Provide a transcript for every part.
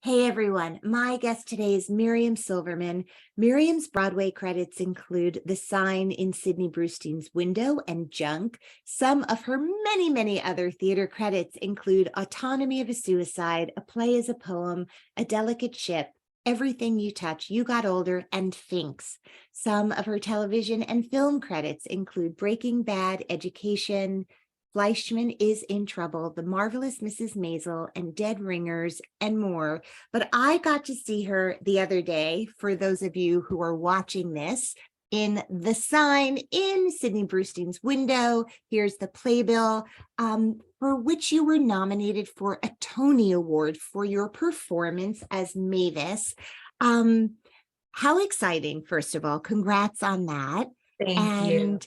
Hey everyone, my guest today is Miriam Silverman. Miriam's Broadway credits include The Sign in Sidney Brustein's Window and Junk. Some of her many other theater credits include Autonomy of a Suicide, A Play as a Poem, A Delicate Ship, Everything You Touch, You Got Older, and Finks. Some of her television and film credits include Breaking Bad, Education, Fleischman is in Trouble, The Marvelous Mrs. Maisel, and Dead Ringers, and more. But I got to see her the other day, for those of you who are watching this, in The Sign in Sidney Brustein's Window. Here's the playbill, for which you were nominated for a Tony Award for your performance as Mavis. How exciting, first of all. Congrats on that. Thank you.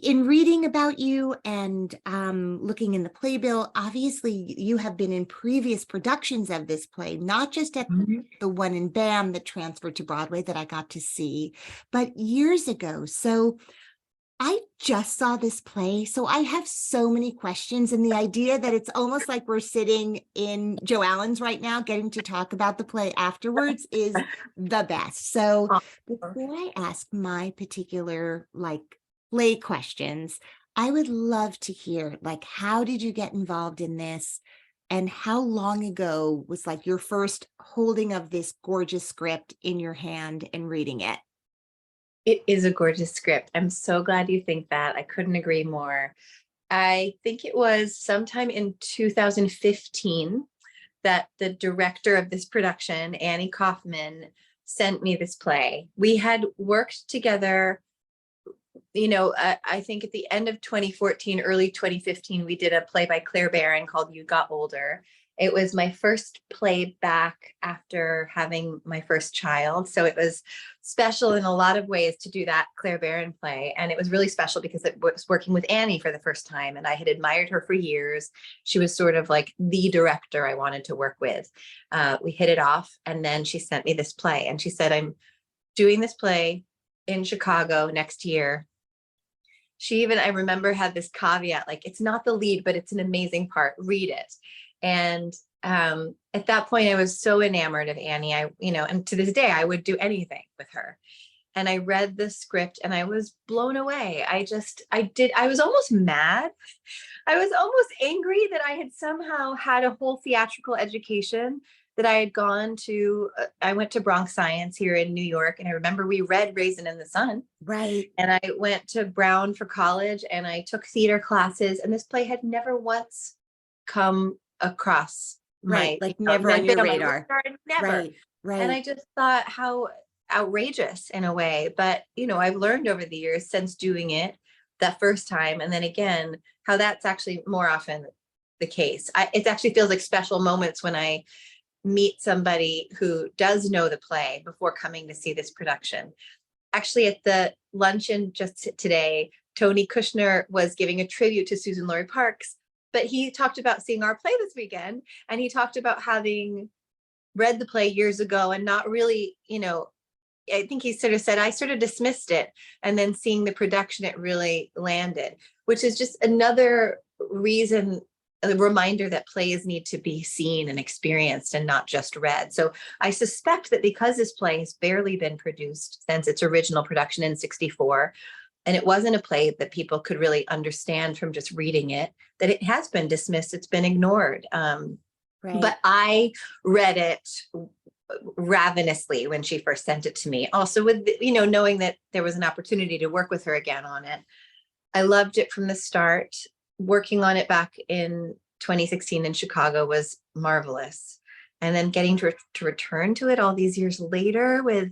In reading about you and looking in the playbill, obviously you have been in previous productions of this play, not just at the one in BAM that transferred to Broadway that I got to see, but years ago. So I just saw this play, so I have so many questions, and the idea that it's almost like we're sitting in Joe Allen's right now getting to talk about the play afterwards is the best. So before I ask my particular play questions, I would love to hear, how did you get involved in this, and how long ago was your first holding of this gorgeous script in your hand and reading it? It is a gorgeous script. I'm so glad you think that. I couldn't agree more. I think it was sometime in 2015 that the director of this production, Annie Kaufman, sent me this play. We had worked together, I think at the end of 2014, early 2015, we did a play by Claire Barron called You Got Older. It was my first play back after having my first child. So it was special in a lot of ways to do that Claire Barron play. And it was really special because it was working with Annie for the first time. And I had admired her for years. She was sort of like the director I wanted to work with. We hit it off. And then she sent me this play. And she said, I'm doing this play in Chicago next year. She even, I remember, had this caveat, it's not the lead, but it's an amazing part. Read it. And at that point, I was so enamored of Annie. And to this day, I would do anything with her. And I read the script and I was blown away. I was almost mad. I was almost angry that I had somehow had a whole theatrical education, that I had gone to, I went to Bronx Science here in New York. And I remember we read Raisin in the Sun. Right. And I went to Brown for college and I took theater classes, and this play had never once come across never on your radar. Never. Right. And I just thought how outrageous in a way. But, I've learned over the years since doing it that first time, and then again, how that's actually more often the case. It actually feels like special moments when I meet somebody who does know the play before coming to see this production. Actually, at the luncheon just today, Tony Kushner was giving a tribute to Susan Laurie Parks, but he talked about seeing our play this weekend, and he talked about having read the play years ago and not really, I think he sort of said, I sort of dismissed it, and then seeing the production, it really landed, which is just another reason, a reminder that plays need to be seen and experienced and not just read. So I suspect that because this play has barely been produced since its original production in '64, and it wasn't a play that people could really understand from just reading it, that it has been dismissed, it's been ignored. Right. But I read it ravenously when she first sent it to me. Also with, knowing that there was an opportunity to work with her again on it. I loved it from the start. Working on it back in 2016 in Chicago was marvelous. And then getting to return to it all these years later with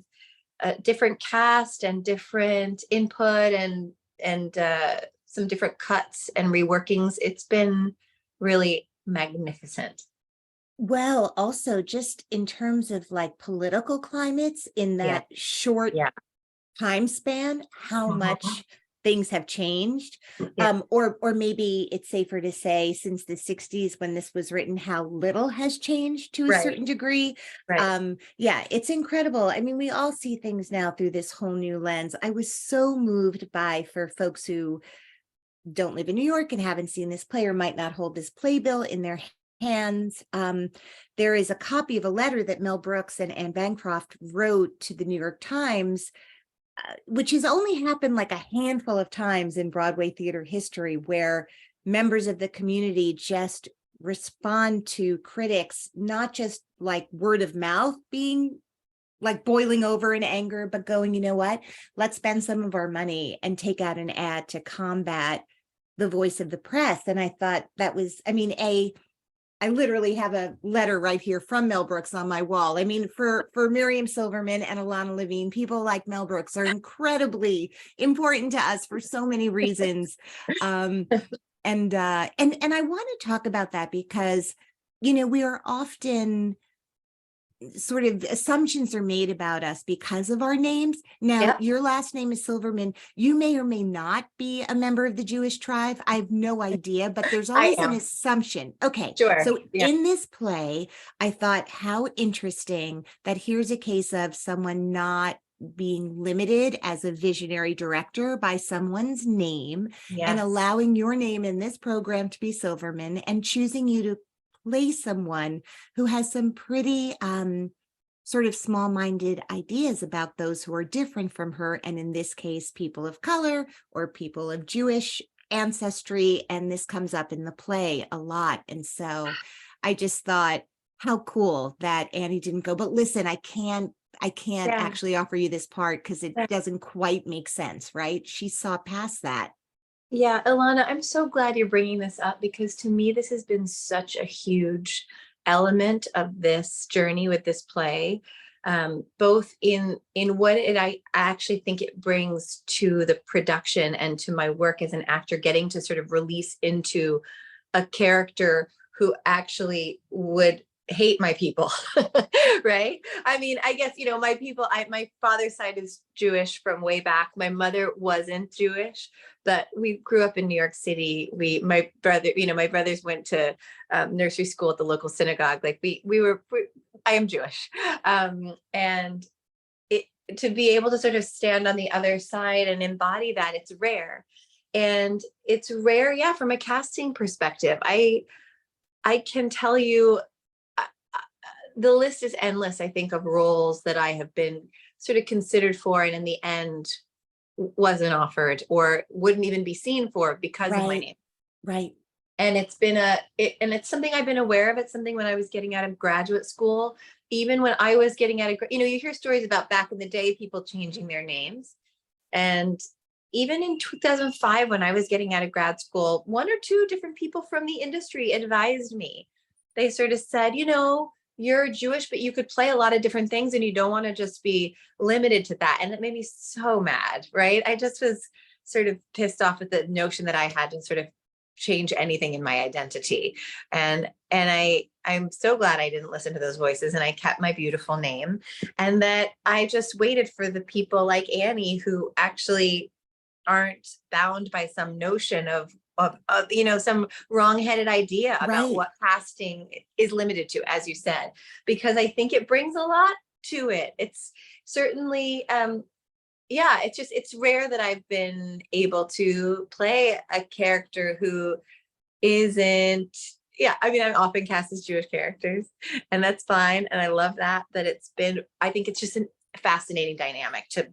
a different cast and different input and some different cuts and reworkings, it's been really magnificent. Well, also just in terms of political climates in that short time span, how much things have changed, or maybe it's safer to say since the 60s when this was written, how little has changed to a certain degree. It's incredible. I mean, we all see things now through this whole new lens. I was so moved by, for folks who don't live in New York and haven't seen this play or might not hold this playbill in their hands. There is a copy of a letter that Mel Brooks and Anne Bancroft wrote to the New York Times, which has only happened like a handful of times in Broadway theater history, where members of the community just respond to critics, not just like word of mouth being like boiling over in anger, but going, you know what, let's spend some of our money and take out an ad to combat the voice of the press. And I thought that was, I mean, I literally have a letter right here from Mel Brooks on my wall. I mean, for Miriam Silverman and Alana Levine, people like Mel Brooks are incredibly important to us for so many reasons. And I want to talk about that because, you know, we are often sort of assumptions are made about us because of our names. Now, Yep. your last name is Silverman. You may or may not be a member of the Jewish tribe. I have no idea, but there's I always an am. assumption. Okay. Sure. So Yeah. in this play, I thought how interesting that here's a case of someone not being limited as a visionary director by someone's name and Yes. allowing your name in this program to be Silverman and choosing you to play someone who has some pretty sort of small-minded ideas about those who are different from her, and in this case, people of color or people of Jewish ancestry, and this comes up in the play a lot. And so I just thought, how cool that Annie didn't go, but listen, I can't Yeah. actually offer you this part because it doesn't quite make sense, right? She saw past that. Yeah, Ilana, I'm so glad you're bringing this up because to me, this has been such a huge element of this journey with this play, both in what I actually think it brings to the production and to my work as an actor, getting to sort of release into a character who actually would hate my people. Right? I mean, I guess, you know, my people, my father's side is Jewish from way back. My mother wasn't Jewish, but we grew up in New York City. My brothers went to nursery school at the local synagogue. Like I am Jewish. And to be able to sort of stand on the other side and embody that, it's rare. And it's rare, yeah, from a casting perspective. I can tell you, the list is endless, I think, of roles that I have been sort of considered for and in the end wasn't offered or wouldn't even be seen for because of my name. Right. And it's something I've been aware of. It's something when I was getting out of graduate school, even when I was getting out of, you hear stories about back in the day, people changing their names. And even in 2005, when I was getting out of grad school, one or two different people from the industry advised me. They sort of said, you're Jewish, but you could play a lot of different things and you don't want to just be limited to that. And it made me so mad, right? I just was sort of pissed off at the notion that I had to sort of change anything in my identity. And I'm so glad I didn't listen to those voices and I kept my beautiful name, and that I just waited for the people like Annie who actually aren't bound by some notion of some wrong-headed idea about what casting is limited to, as you said, because I think it brings a lot to it. It's certainly, it's rare that I've been able to play a character who isn't, I'm often cast as Jewish characters, and that's fine. And I love that I think it's just a fascinating dynamic to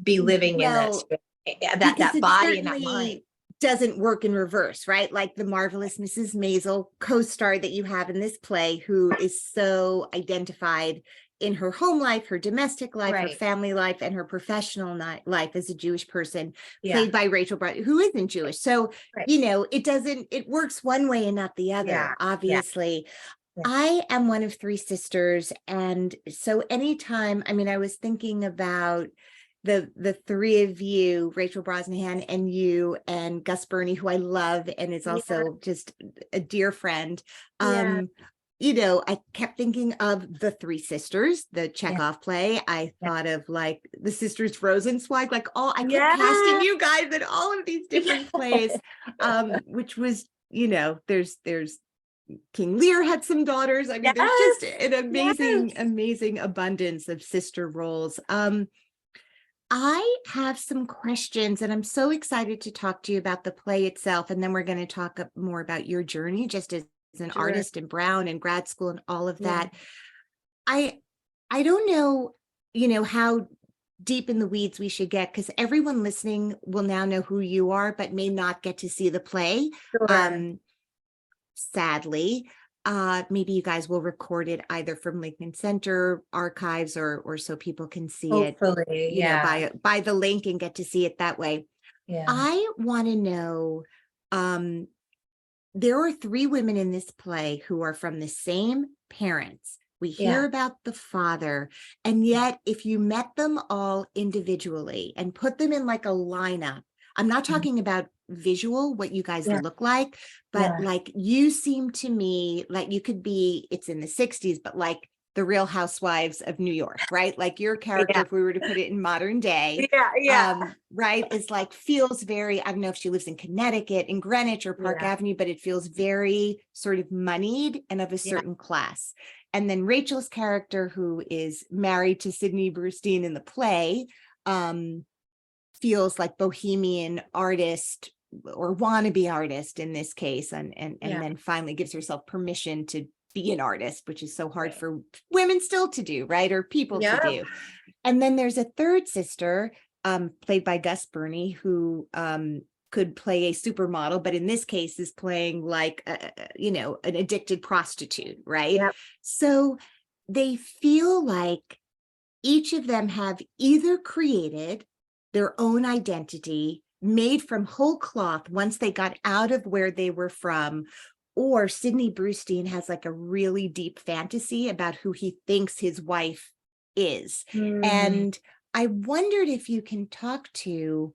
be living in that body and that mind. Doesn't work in reverse, right? Like the marvelous Mrs. Maisel co-star that you have in this play, who is so identified in her home life, her domestic life, her family life, and her professional life as a Jewish person, played by Rachel Brustein, who isn't Jewish. So, it works one way and not the other, obviously. Yeah. I am one of three sisters. And so anytime, I was thinking about the three of you, Rachel Brosnahan and you and Gus Burney, who I love and is also just a dear friend. I kept thinking of The Three Sisters, the Chekhov play. I thought of like the Sisters Rosenzweig, like I kept casting you guys in all of these different plays, which was, there's King Lear had some daughters. There's just an amazing abundance of sister roles. I have some questions, and I'm so excited to talk to you about the play itself, and then we're going to talk more about your journey just as an Sure. artist in Brown and grad school and all of Yeah. that. I don't know, how deep in the weeds we should get, because everyone listening will now know who you are, but may not get to see the play. Sure. Sadly, maybe you guys will record it either from Lincoln Center archives, or so people can see it, Hopefully. Yeah. by the link and get to see it that way. Yeah. I want to know, there are 3 women in this play who are from the same parents. We hear Yeah. about the father, and yet if you met them all individually and put them in like a lineup, I'm not talking about visual, what you guys Yeah. look like, but Yeah. like you seem to me like you could be, it's in the 60s, but like the Real Housewives of New York, right? Like your character, Yeah. if we were to put it in modern day, Yeah. Yeah. right, is like, feels very, I don't know if she lives in Connecticut, in Greenwich or Park Yeah. Avenue, but it feels very sort of moneyed and of a Yeah. certain class. And then Rachel's character, who is married to Sidney Brustein in the play, feels like bohemian artist or wannabe artist in this case, and Yeah. then finally gives herself permission to be an artist, which is so hard Right. for women still to do, right? Or people to Yeah. do. And then there's a third sister, played by Gus Burney, who could play a supermodel, but in this case is playing like an addicted prostitute, right? Yeah. So they feel like each of them have either created their own identity made from whole cloth once they got out of where they were from, or Sidney Brustein has like a really deep fantasy about who he thinks his wife is. And I wondered if you can talk to,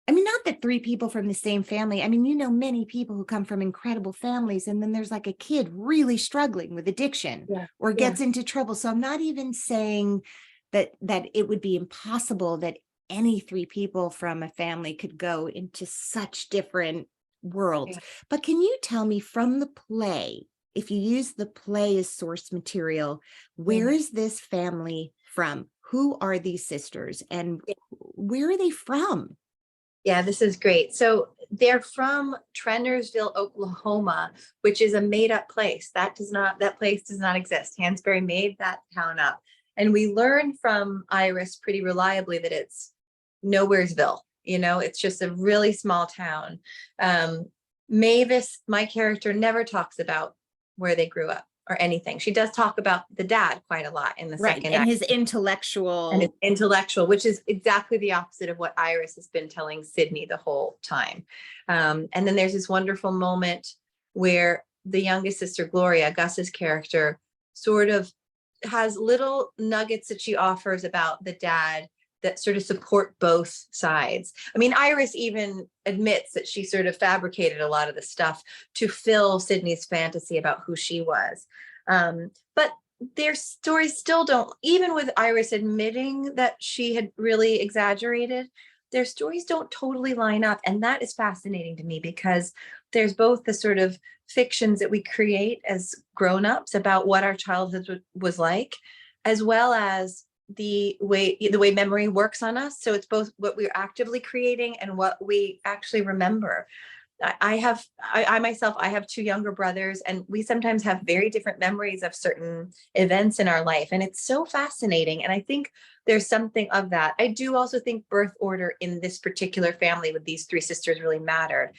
I mean, not that 3 people from the same family, I mean, many people who come from incredible families, and then there's like a kid really struggling with addiction Yeah. or Yeah. gets into trouble. So I'm not even saying that it would be impossible that any 3 people from a family could go into such different worlds. Yeah. But can you tell me, from the play, if you use the play as source material, where Yeah. is this family from? Who are these sisters, and Yeah. where are they from? Yeah, this is great. So they're from Trennersville, Oklahoma, which is a made up place. That place does not exist. Hansberry made that town up. And we learn from Iris pretty reliably that it's Nowheresville. It's just a really small town. Mavis, my character, never talks about where they grew up or anything. She does talk about the dad quite a lot in the Right, second and act. his intellectual, Which is exactly the opposite of what Iris has been telling Sidney the whole time. And then there's this wonderful moment where the youngest sister, Gloria, Gus's character, sort of has little nuggets that she offers about the dad that sort of support both sides. I mean, Iris even admits that she sort of fabricated a lot of the stuff to fill Sidney's fantasy about who she was. But their stories still don't, even with Iris admitting that she had really exaggerated, their stories don't totally line up. And that is fascinating to me, because there's both the sort of fictions that we create as grown-ups about what our childhood was like, as well as the way memory works on us. So it's both what we're actively creating and what we actually remember. I myself, I have 2 younger brothers, and we sometimes have very different memories of certain events in our life. And it's so fascinating. And I think there's something of that. I do also think birth order in this particular family with these 3 sisters really mattered.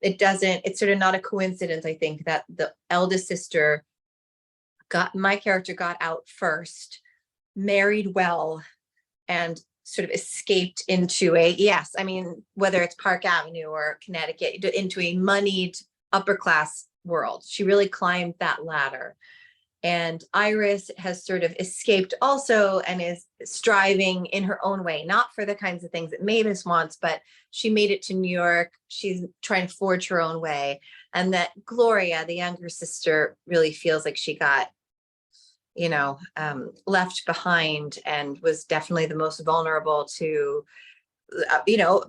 It's sort of not a coincidence, I think, that the eldest sister my character got out first, married well, and sort of escaped into whether it's Park Avenue or Connecticut, into a moneyed upper class world. She really climbed that ladder. And Iris has sort of escaped also and is striving in her own way, not for the kinds of things that Mavis wants, but she made it to New York. She's trying to forge her own way. And that Gloria, the younger sister, really feels like she got left behind, and was definitely the most vulnerable to,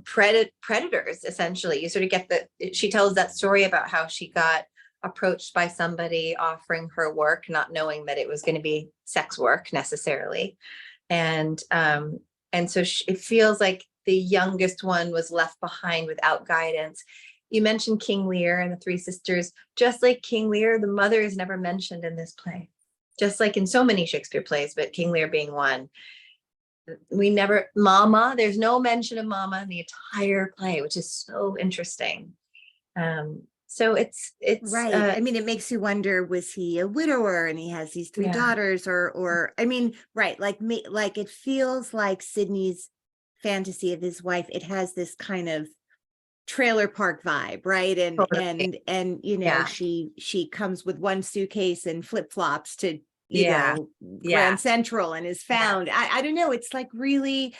predators, essentially. You sort of get she tells that story about how she got approached by somebody offering her work, not knowing that it was going to be sex work necessarily. And so it feels like the youngest one was left behind without guidance. you mentioned King Lear and the three sisters. Just like King Lear, the mother is never mentioned in this play, just like in so many Shakespeare plays, but King Lear being one. We never, Mama, there's no mention of Mama in the entire play, which is so interesting. So it's right. I mean, it makes you wonder, was he a widower and he has these three daughters, or I mean, right, like me, like it feels like Sidney's fantasy of his wife, it has this kind of trailer park vibe, right? totally. And you know, she comes with one suitcase and flip-flops to, you know, Grand Central and is found. I don't know, it's like really,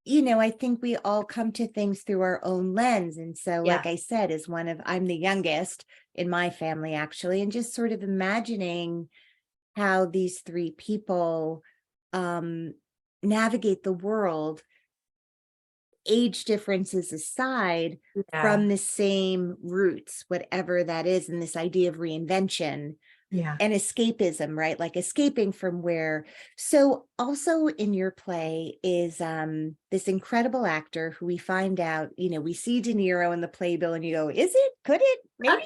you know, I think we all come to things through our own lens. And so, like I said, as one of, I'm the youngest in my family, actually, and just sort of imagining how these three people navigate the world, age differences aside, from the same roots, whatever that is, and this idea of reinvention. And escapism, right? Like escaping from where. So also in your play is this incredible actor who we find out, you know, we see De Niro in the playbill and you go, is it? Could it? Maybe?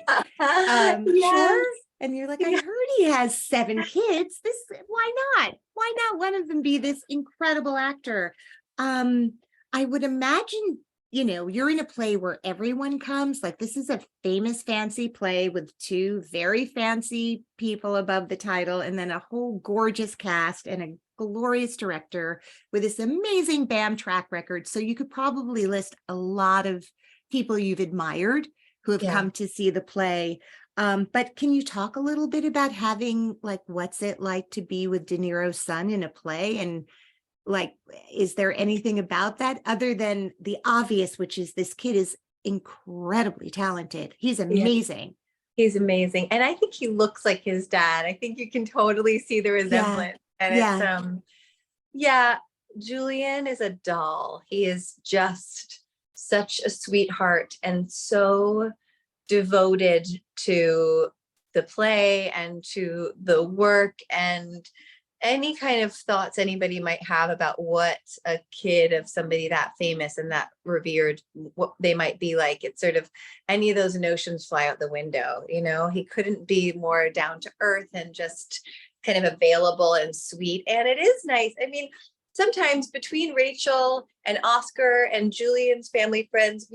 Sure. And you're like, I heard he has 7 kids. Why not? Why not one of them be this incredible actor? I would imagine, you know, you're in a play where everyone comes, like this is a famous fancy play with 2 very fancy people above the title, and then a whole gorgeous cast and a glorious director with this amazing BAM track record. So you could probably list a lot of people you've admired who have come to see the play. But can you talk a little bit about having, like, what's it like to be with De Niro's son in a play? And like, is there anything about that other than the obvious, which is this kid is incredibly talented. He's amazing. He's amazing. And I think he looks like his dad. I think you can totally see the resemblance. And it's, Julian is a doll. He is just such a sweetheart and so devoted to the play and to the work, and any kind of thoughts anybody might have about what a kid of somebody that famous and that revered, what they might be like. It's sort of, any of those notions fly out the window. You know, he couldn't be more down to earth and just kind of available and sweet. And it is nice. I mean, sometimes between Rachel and Oscar and Julian's family friends,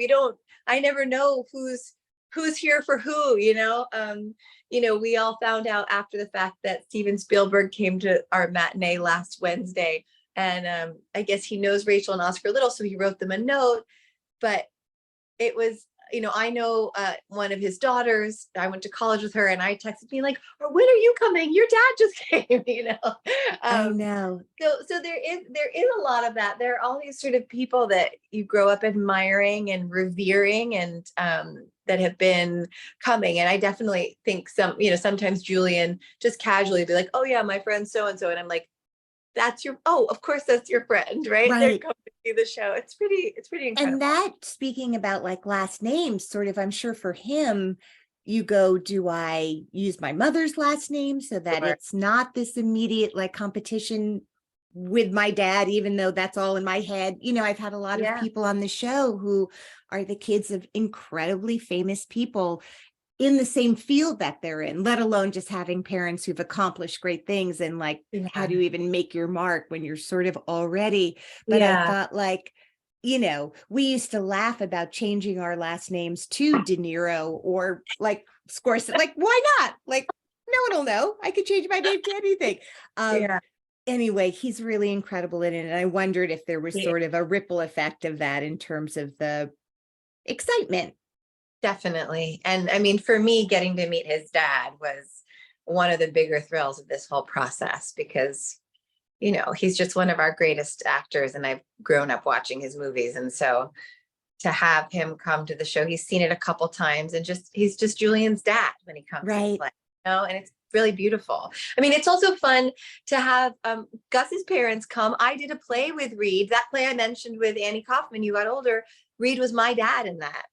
I never know who's here for who, you know. We all found out after the fact that Steven Spielberg came to our matinee last Wednesday, and I guess he knows Rachel and Oscar a little, so he wrote them a note. But it was, I know one of his daughters, I went to college with her, and I texted me like, when are you coming? Your dad just came, I know. So there is a lot of that. There are all these sort of people that you grow up admiring and revering, and that have been coming. And I definitely think sometimes Julian just casually be like, oh yeah, my friend so-and-so. And I'm like, of course that's your friend, right? They're coming to see the show. It's pretty incredible. And that, speaking about like last names, sort of, I'm sure for him, you go, do I use my mother's last name so that it's not this immediate like competition with my dad, even though that's all in my head. I've had a lot of people on the show who are the kids of incredibly famous people in the same field that they're in, let alone just having parents who've accomplished great things. And like, how do you even make your mark when you're sort of already, but I thought like, we used to laugh about changing our last names to De Niro or like Scorsese, like, why not? Like, no one will know. I could change my name to anything. Anyway, he's really incredible in it. And I wondered if there was sort of a ripple effect of that in terms of the excitement. Definitely. And I mean, for me, getting to meet his dad was one of the bigger thrills of this whole process, because, he's just one of our greatest actors, and I've grown up watching his movies. And so to have him come to the show, he's seen it a couple times, and he's just Julian's dad when he comes to play, and it's really beautiful. I mean, it's also fun to have Gus's parents come. I did a play with Reed, that play I mentioned with Annie Kaufman, You Got Older. Reed was my dad in that.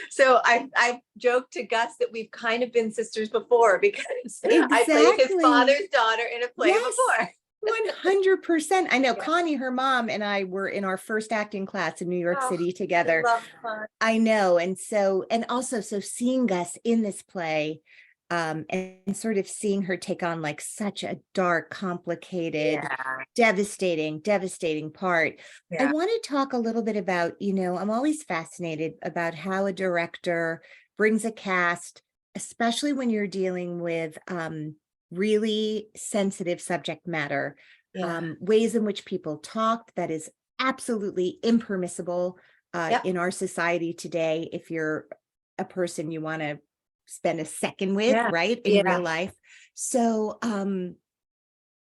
So I've joked to Gus that we've kind of been sisters before, because I played his father's daughter in a play before. 100%. I know Yeah. Connie, her mom, and I were in our first acting class in New York Oh, City I together. love fun. I know. And so, and also, so seeing Gus in this play, and sort of seeing her take on like such a dark, complicated, Yeah. devastating part. I Yeah. want to talk a little bit about, I'm always fascinated about how a director brings a cast, especially when you're dealing with really sensitive subject matter, Yeah. ways in which people talk that is absolutely impermissible Yep. in our society today. If you're a person you want to spend a second with, Yeah. right, in Yeah. real life. So, and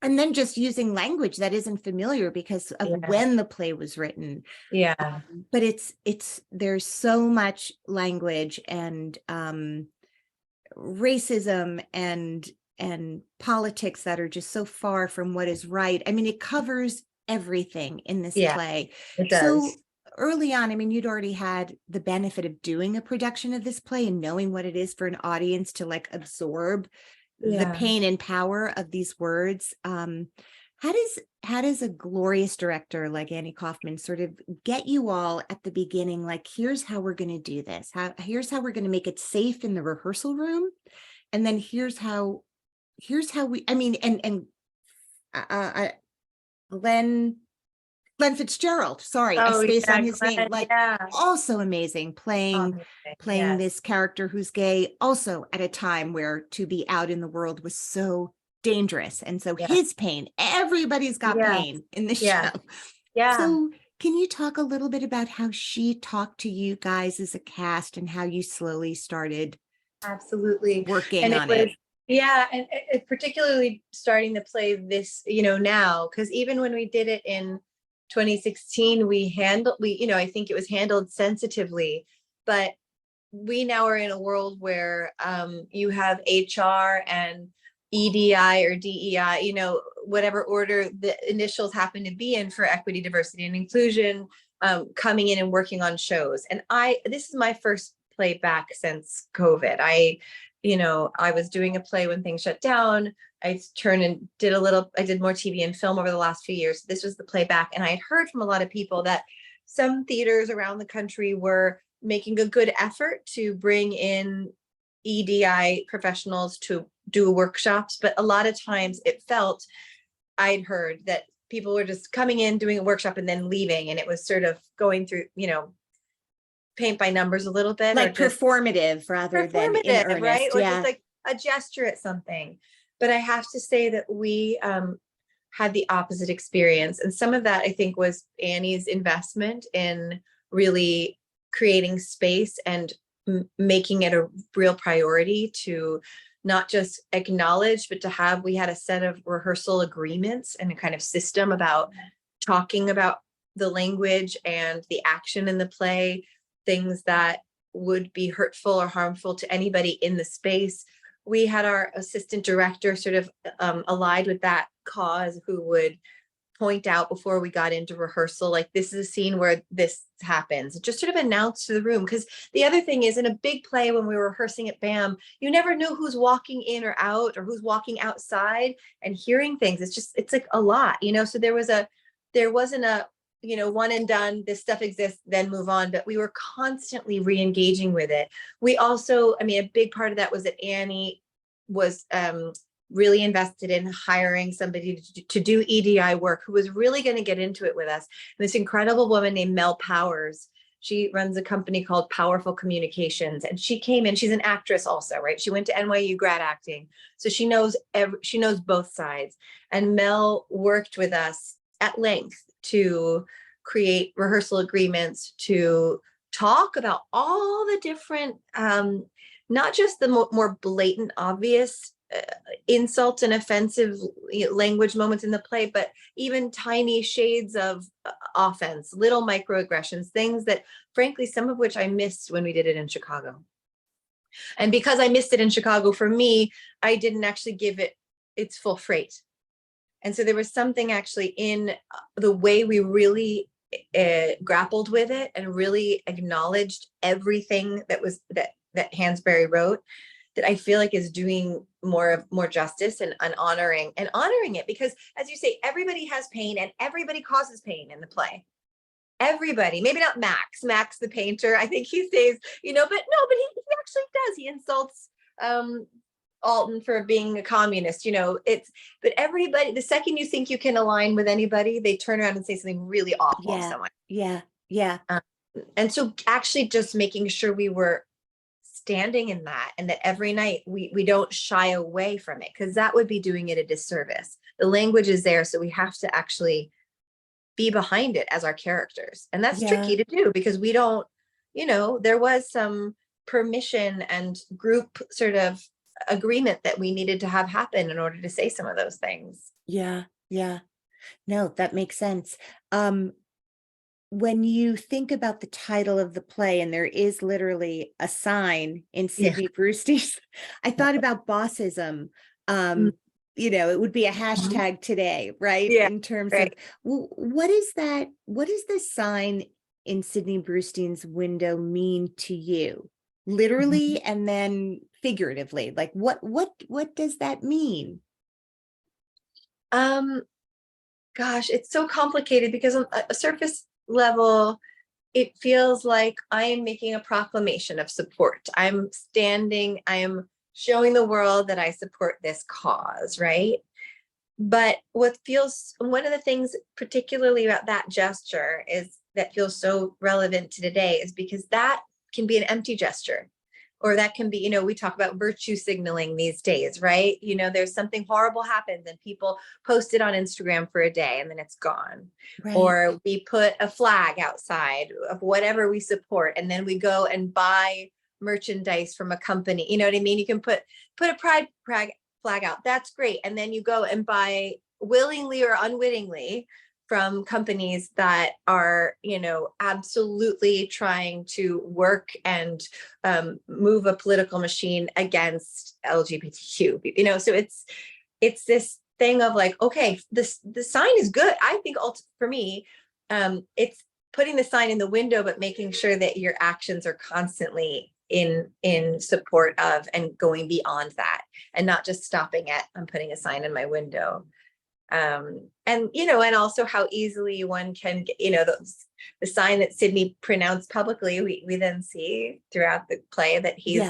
then just using language that isn't familiar because of Yeah. when the play was written. Yeah. But there's so much language and racism and politics that are just so far from what is right. I mean, it covers everything in this Yeah. play. It So does. early on, I mean, you'd already had the benefit of doing a production of this play and knowing what it is for an audience to like absorb the Yeah. pain and power of these words. How does a glorious director like Annie Kaufman sort of get you all at the beginning, like, here's how we're going to do this, here's how we're going to make it safe in the rehearsal room, and then here's how we, I mean, and Glenn Fitzgerald, sorry, I Oh, spaced yeah. on his name, Glenn, like, yeah. also amazing, playing Amazing. playing Yes. this character who's gay, also at a time where to be out in the world was so dangerous. And so Yeah. his pain, everybody's got Yeah. pain in the Yeah. show. Yeah. So can you talk a little bit about how she talked to you guys as a cast and how you slowly started Absolutely. working And it on was, it? yeah, and particularly starting to play this, now, because even when we did it in 2016, I think it was handled sensitively, but we now are in a world where you have HR and EDI or DEI, whatever order the initials happen to be in for equity, diversity, and inclusion, coming in and working on shows. And this is my first play back since COVID. I was doing a play when things shut down. I turned and I did more TV and film over the last few years. This was the playback. And I had heard from a lot of people that some theaters around the country were making a good effort to bring in EDI professionals to do workshops. But a lot of times I'd heard that people were just coming in, doing a workshop and then leaving. And it was sort of going through, paint by numbers a little bit, Like or just performative rather than in performative, right? earnest. Or just Yeah. like a gesture at something. But I have to say that we had the opposite experience. And some of that, I think, was Annie's investment in really creating space and making it a real priority to not just acknowledge, but we had a set of rehearsal agreements and a kind of system about talking about the language and the action in the play, things that would be hurtful or harmful to anybody in the space. We had our assistant director sort of allied with that cause, who would point out before we got into rehearsal, like, this is a scene where this happens, just sort of announce to the room. Because the other thing is, in a big play, when we were rehearsing at BAM, you never knew who's walking in or out or who's walking outside and hearing things. It's like a lot, so there wasn't a one and done, this stuff exists, then move on. But we were constantly re-engaging with it. We also, a big part of that was that Annie was really invested in hiring somebody to do EDI work, who was really going to get into it with us. And this incredible woman named Mel Powers. She runs a company called Powerful Communications. And she came in, she's an actress also, right? She went to NYU grad acting. So she knows both sides. And Mel worked with us at length to create rehearsal agreements, to talk about all the different, not just the more blatant, obvious insults and offensive language moments in the play, but even tiny shades of offense, little microaggressions, things that, frankly, some of which I missed when we did it in Chicago. And because I missed it in Chicago, for me, I didn't actually give it its full freight. And so there was something actually in the way we really grappled with it and really acknowledged everything that Hansberry wrote, that I feel like is doing more justice and honoring it, because as you say, everybody has pain and everybody causes pain in the play. Everybody, maybe not Max the painter. I think he says, but no, but he actually does. He insults Alton for being a communist, but everybody, the second you think you can align with anybody, they turn around and say something really awful to someone. Yeah. And so actually just making sure we were standing in that, and that every night we don't shy away from it, because that would be doing it a disservice. The language is there, so we have to actually be behind it as our characters. And that's tricky to do, because we don't, there was some permission and group sort of agreement that we needed to have happen in order to say some of those things. Yeah. No, that makes sense. When you think about the title of the play, and there is literally a sign in Sidney Brustein's, I thought about bossism. It would be a hashtag today, right? Yeah, in terms right. of what is that? What does the sign in Sidney Brustein's window mean to you? Literally, and then figuratively, like what does that mean? Gosh, it's so complicated, because on a surface level, it feels like I am making a proclamation of support. I am showing the world that I support this cause, right? But one of the things particularly about that gesture is that feels so relevant to today is because that can be an empty gesture. Or that can be, we talk about virtue signaling these days, right? There's something horrible happens and people post it on Instagram for a day and then it's gone. Right. Or we put a flag outside of whatever we support, and then we go and buy merchandise from a company. You know what I mean? You can put a pride flag out. That's great. And then you go and buy, willingly or unwittingly, from companies that are, absolutely trying to work and move a political machine against LGBTQ. So it's this thing of like, okay, the sign is good. I think for me, it's putting the sign in the window, but making sure that your actions are constantly in support of and going beyond that, and not just stopping at, I'm putting a sign in my window. And also how easily one can get, the sign that Sidney pronounced publicly, we then see throughout the play that he's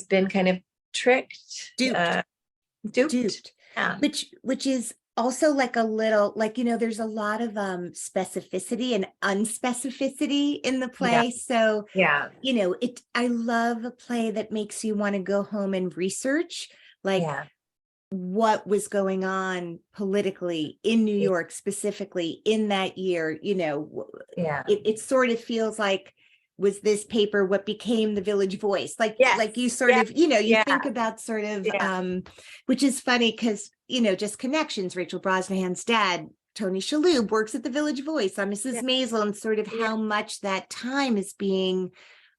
been kind of tricked, duped. Yeah. Which is also like a little, like, there's a lot of specificity and unspecificity in the play. So, I love a play that makes you want to go home and research, like, what was going on politically in New York, specifically in that year. It sort of feels like, was this paper what became the Village Voice? Like you sort of, you think about sort of, which is funny because, just connections. Rachel Brosnahan's dad, Tony Shalhoub, works at the Village Voice on Mrs. Maisel, and sort of how much that time is being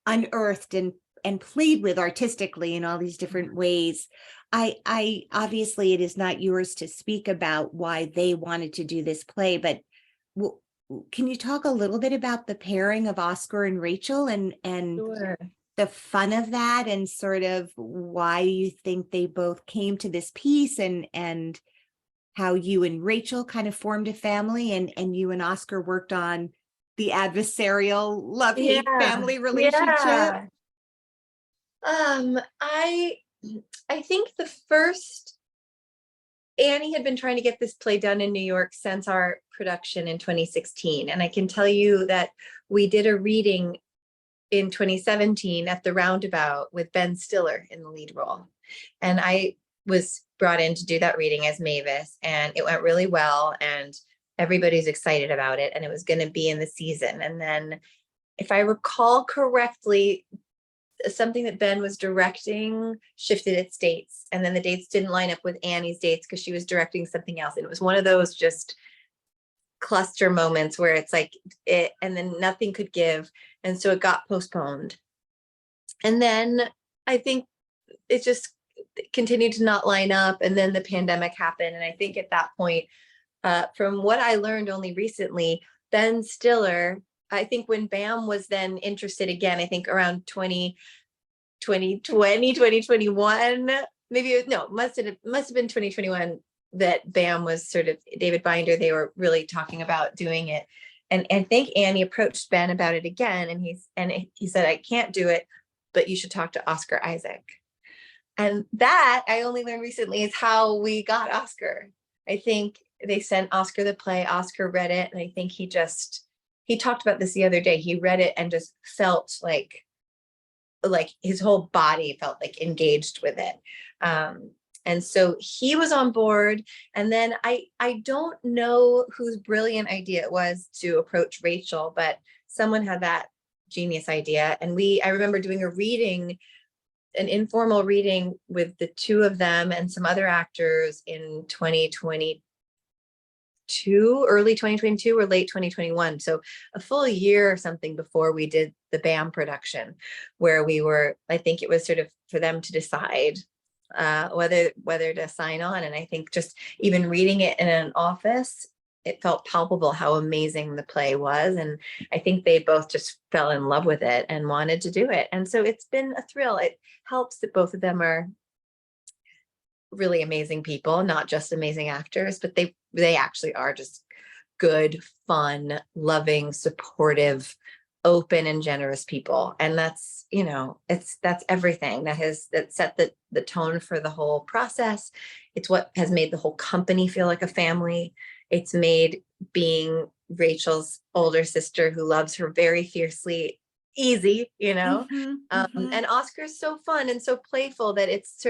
unearthed and played with artistically in all these different ways. I obviously, it is not yours to speak about why they wanted to do this play, but can you talk a little bit about the pairing of Oscar and Rachel and Sure. the fun of that, and sort of why you think they both came to this piece, and how you and Rachel kind of formed a family, and you and Oscar worked on the adversarial love-hate family relationship? I think the first, Annie had been trying to get this play done in New York since our production in 2016. And I can tell you that we did a reading in 2017 at the Roundabout with Ben Stiller in the lead role. And I was brought in to do that reading as Mavis, and it went really well, and everybody's excited about it, and it was going to be in the season. And then, if I recall correctly, something that Ben was directing shifted its dates, and then the dates didn't line up with Annie's dates because she was directing something else. And it was one of those just cluster moments where it's like it, and then nothing could give. And so it got postponed. And then I think it just continued to not line up. And then the pandemic happened. And I think at that point, from what I learned only recently, Ben Stiller, I think when BAM was then interested again, I think around 2020, 2021, maybe, no, must have been 2021 that BAM was sort of, David Binder, they were really talking about doing it. And I think Annie approached Ben about it again, and he said, I can't do it, but you should talk to Oscar Isaac. And that I only learned recently is how we got Oscar. I think they sent Oscar the play, Oscar read it, and I think he talked about this the other day. He read it and just felt like his whole body felt like engaged with it. And so he was on board. And then I don't know whose brilliant idea it was to approach Rachel, but someone had that genius idea. And I remember doing a reading, an informal reading with the two of them and some other actors in 2022, early 2022 or late 2021. So a full year or something before we did the BAM production, where I think it was sort of for them to decide whether to sign on. And I think just even reading it in an office, it felt palpable how amazing the play was. And I think they both just fell in love with it and wanted to do it. And so it's been a thrill. It helps that both of them are really amazing people, not just amazing actors, but they actually are just good, fun, loving, supportive, open and generous people. And that's, that's everything that set the tone for the whole process. It's what has made the whole company feel like a family. It's made being Rachel's older sister who loves her very fiercely easy, and Oscar's so fun and so playful that it's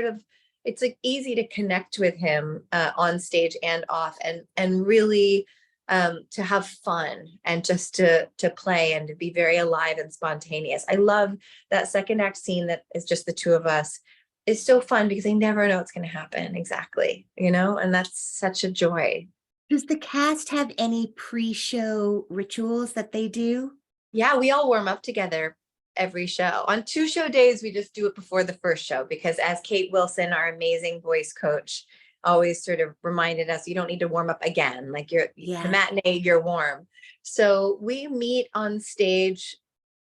like easy to connect with him on stage and off, and really to have fun and just to play and to be very alive and spontaneous. I love that second act scene that is just the two of us. It's so fun because I never know what's going to happen exactly, and that's such a joy. Does the cast have any pre-show rituals that they do? Yeah, we all warm up together every show. On 2 show days, we just do it before the first show, because as Kate Wilson, our amazing voice coach, always sort of reminded us, you don't need to warm up again. Like the matinee, you're warm. So we meet on stage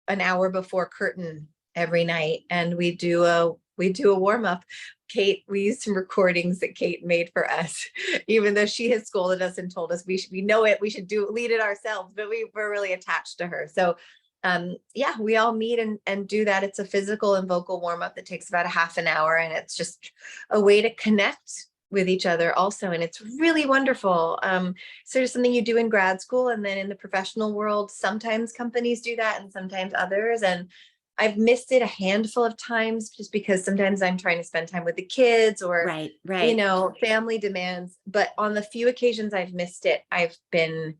an hour before curtain every night, and we do a warm up. Kate, we used some recordings that Kate made for us, even though she has scolded us and told us we know it, we should lead it ourselves, but we're really attached to her. So we all meet and do that. It's a physical and vocal warm up that takes about a half an hour, and it's just a way to connect with each other also. And it's really wonderful. Sort of something you do in grad school, and then in the professional world, sometimes companies do that and sometimes others. And I've missed it a handful of times just because sometimes I'm trying to spend time with the kids or, right. Family demands. But on the few occasions I've missed it, I've been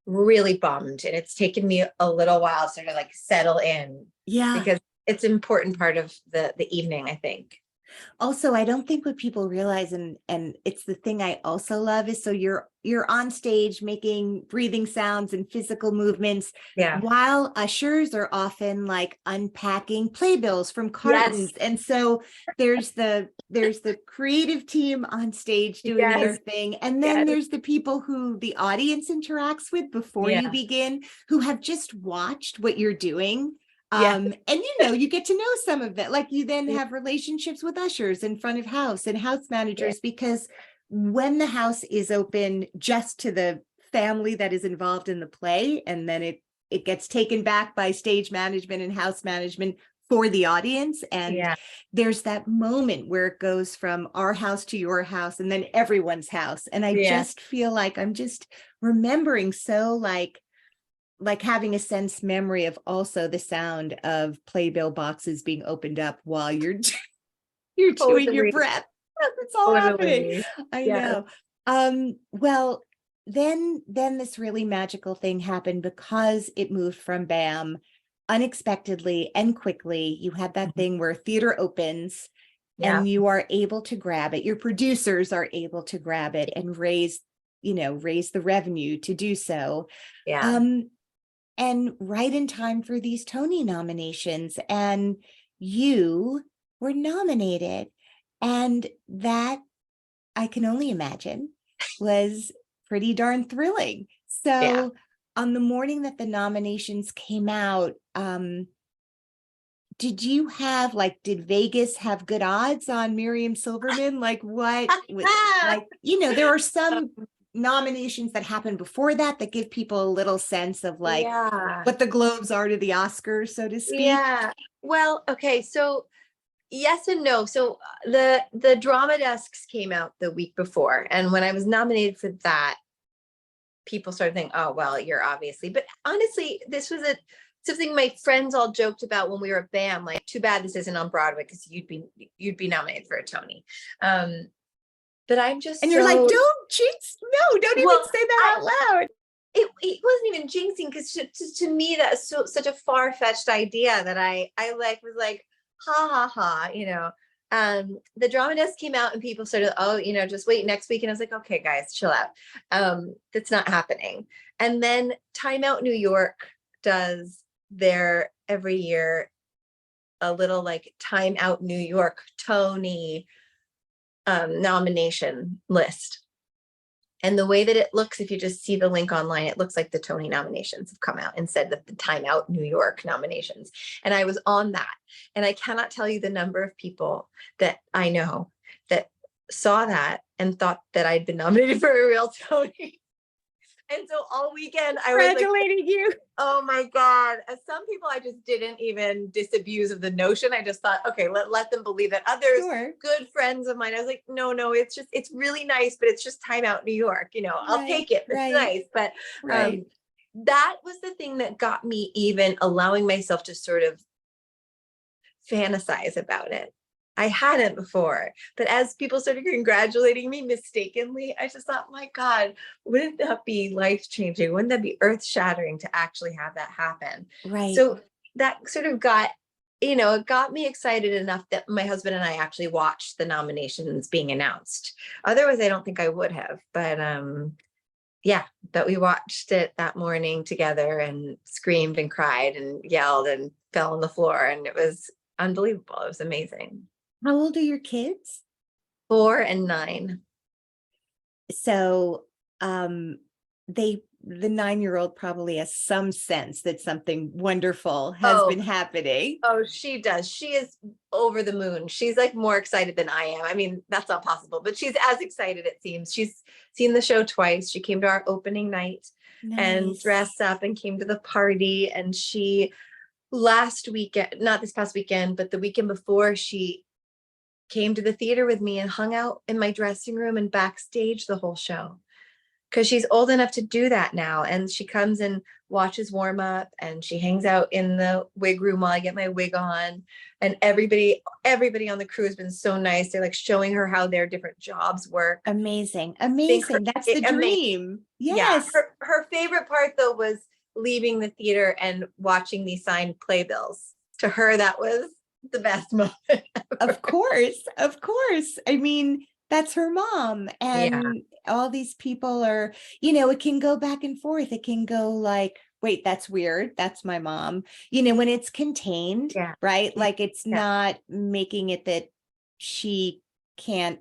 really bummed, and it's taken me a little while to sort of like settle in. Yeah. Because it's an important part of the evening, I think. Also, I don't think what people realize, and it's the thing I also love, is so you're on stage making breathing sounds and physical movements, while ushers are often like unpacking playbills from cartons. And so there's the creative team on stage doing their thing, and then there's the people who the audience interacts with before you begin, who have just watched what you're doing. And you get to know some of it. Like, you then have relationships with ushers in front of house and house managers, because when the house is open just to the family that is involved in the play, and then it gets taken back by stage management and house management for the audience, and there's that moment where it goes from our house to your house and then everyone's house. And I just feel like I'm just remembering so like having a sense memory of also the sound of playbill boxes being opened up while you're doing your prep. It's all happening. I know. Well, then this really magical thing happened, because it moved from BAM unexpectedly and quickly. You had that thing where theater opens and you are able to grab it. Your producers are able to grab it and raise the revenue to do so. And right in time for these Tony nominations, and you were nominated. And that, I can only imagine, was pretty darn thrilling. So on the morning that the nominations came out, did you have like, did Vegas have good odds on Miriam Silverman? Like like, there are some nominations that happen before that give people a little sense of like Yeah. what the Globes are to the Oscars, so to speak. Yeah. Well, okay. So yes and no. So the drama desks came out the week before. And when I was nominated for that, people started thinking, oh, well, you're obviously, but honestly, this was something my friends all joked about when we were at BAM, like, too bad this isn't on Broadway because you'd be nominated for a Tony. But I'm just, and you're like, don't jinx, no, don't even say that out loud. It wasn't even jinxing, because to me that's such a far-fetched idea that I like was like, ha ha ha, the drama desk came out and people started, oh, just wait next week. And I was like, okay, guys, chill out. That's not happening. And then Time Out New York does their every year a little like Time Out New York Tony nomination list. And the way that it looks, if you just see the link online, it looks like the Tony nominations have come out and said that the Time Out New York nominations. And I was on that. And I cannot tell you the number of people that I know that saw that and thought that I'd been nominated for a real Tony. And so all weekend I was congratulating you. Oh my God. As some people, I just didn't even disabuse of the notion. I just thought, okay, let them believe that. Others, good friends of mine, I was like, no, it's really nice, but it's just Time Out New York. I'll take it. It's nice. But that was the thing that got me even allowing myself to sort of fantasize about it. I hadn't before, but as people started congratulating me mistakenly, I just thought, my God, wouldn't that be life-changing? Wouldn't that be earth-shattering to actually have that happen? Right. So that sort of got, it got me excited enough that my husband and I actually watched the nominations being announced. Otherwise, I don't think I would have, but yeah, but we watched it that morning together and screamed and cried and yelled and fell on the floor, and it was unbelievable. It was amazing. How old are your kids? 4 and 9. So the 9-year-old probably has some sense that something wonderful has been happening. Oh, she does. She is over the moon. She's like more excited than I am. I mean, that's not possible, but she's as excited, it seems. She's seen the show twice. She came to our opening night and dressed up and came to the party. And she last weekend, not this past weekend, but the weekend before, she came to the theater with me and hung out in my dressing room and backstage the whole show, because she's old enough to do that now. And she comes and watches warm up, and she hangs out in the wig room while I get my wig on. And everybody on the crew has been so nice. They're like showing her how their different jobs work. Amazing. That's the dream. Yes. Yeah. Her favorite part though was leaving the theater and watching me sign playbills. To her, that was the best moment ever. Of course. I mean, that's her mom. And all these people are, it can go back and forth. It can go like, wait, that's weird. That's my mom. When it's contained, right? Like it's not making it that she can't.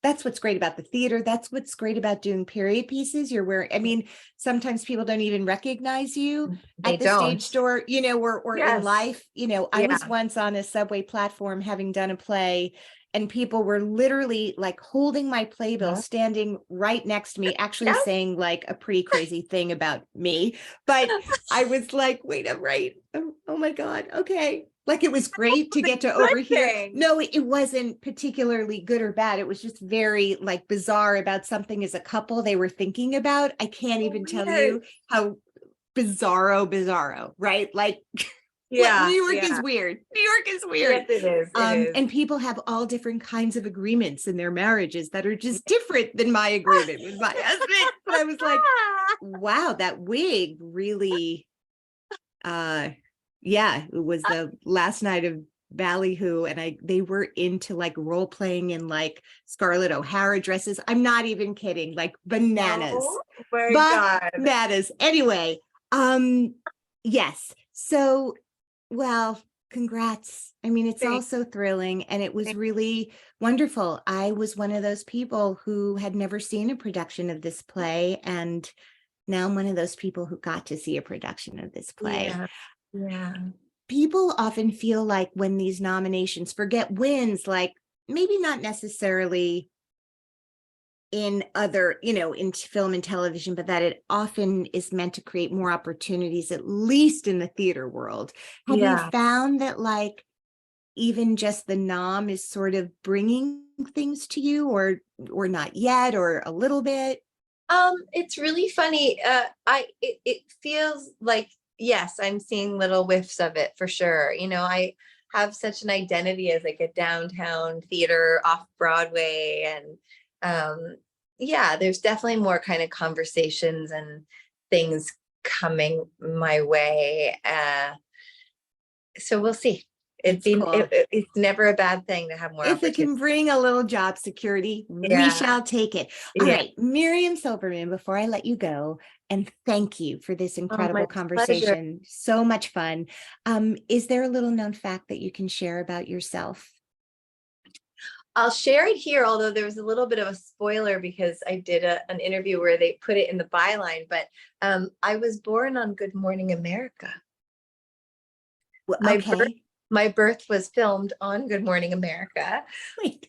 That's what's great about the theater. That's what's great about doing period pieces. You're wearing, I mean, sometimes people don't even recognize you at the stage door, or in life. I was once on a subway platform having done a play, and people were literally like holding my playbill, standing right next to me, actually saying like a pretty crazy thing about me. But I was like, wait, I'm right. Oh my God. Okay. Like it was great to get to overhear. No, it wasn't particularly good or bad. It was just very like bizarre about something as a couple they were thinking about. I can't even tell you how bizarro, right? Like New York is weird. New York is weird. Yes, it is. And people have all different kinds of agreements in their marriages that are just different than my agreement with my husband. But I was like, wow, that wig really, it was the last night of Ballyhoo, and they were into like role playing in like Scarlett O'Hara dresses. I'm not even kidding, like bananas. Oh my God. Bananas. Anyway, yes. So, well, congrats. I mean, it's all so thrilling, and it was really wonderful. I was one of those people who had never seen a production of this play, and now I'm one of those people who got to see a production of this play. Yeah. people often feel like when these nominations forget wins, like maybe not necessarily in other, in film and television, but that it often is meant to create more opportunities, at least in the theater world. Have you Yeah. found that like even just the nom is sort of bringing things to you, or not yet, or a little bit? It's really funny. It feels like, yes, I'm seeing little whiffs of it for sure. I have such an identity as like a downtown theater off Broadway, and yeah, there's definitely more kind of conversations and things coming my way. So we'll see. That's cool. It's never a bad thing to have more If it opportunities. can bring a little job security, we Yeah, shall take it. All yeah. right, Miriam Silverman, before I let you go, and thank you for this Oh, my incredible pleasure. conversation. So much fun. Is there a little known fact that you can share about yourself? I'll share it here, although there was a little bit of a spoiler because I did an interview where they put it in the byline, but I was born on Good Morning America. Well, My birth, okay. my birth was filmed on Good Morning America. Wait.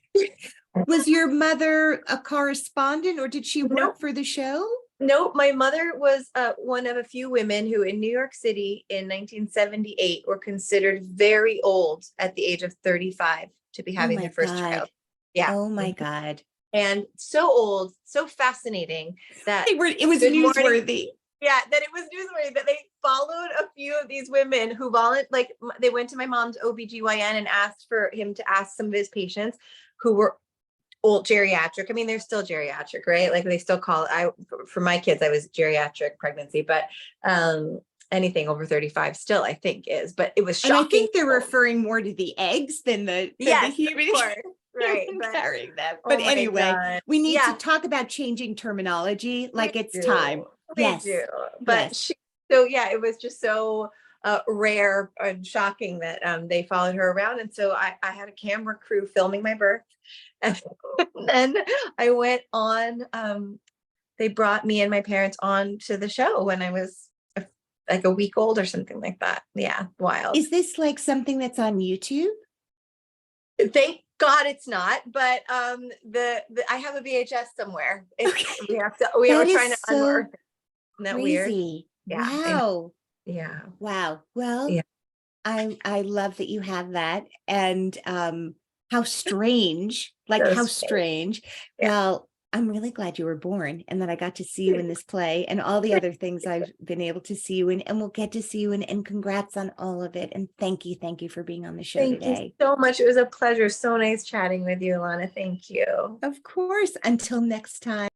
Was your mother a correspondent, or did she work Nope. for the show? Nope. My mother was one of a few women who in New York City in 1978 were considered very old at the age of 35 to be Oh having my their first God. child. Yeah. Oh my God. And so old, so fascinating that It was Good Morning. newsworthy. Yeah, that it was newsworthy that they followed a few of these women who they went to my mom's OBGYN and asked for him to ask some of his patients who were old geriatric. I mean, they're still geriatric, right? Like they still call it, for my kids, I was geriatric pregnancy, but anything over 35 still, I think is, but it was And I shocking. think they're referring more to the eggs than the Yes, human. of course. Right. But Carrying them. But oh my anyway, God. we need to Yeah, talk about changing terminology like we it's time. do. We Yes. do. But Yes. so yeah, it was just so rare and shocking that they followed her around. And so I had a camera crew filming my birth. And then I went on, they brought me and my parents on to the show when I was like a week old or something like that. Yeah, wild. Is this like something that's on YouTube? Thank God it's not, but the I have a VHS somewhere. We That were is trying to so unearth it. Isn't that weird? crazy. Yeah, I know. Wow. Yeah. Wow. Well, Yeah. I love that you have that. And how strange, like So how strange. strange. Yeah. Well, I'm really glad you were born and that I got to see you in this play and all the other things I've been able to see you in, and we'll get to see you in, and congrats on all of it. And thank you for being on the show Thank you today. so much. It was a pleasure. So nice chatting with you, Alana. Thank you. Of course, until next time.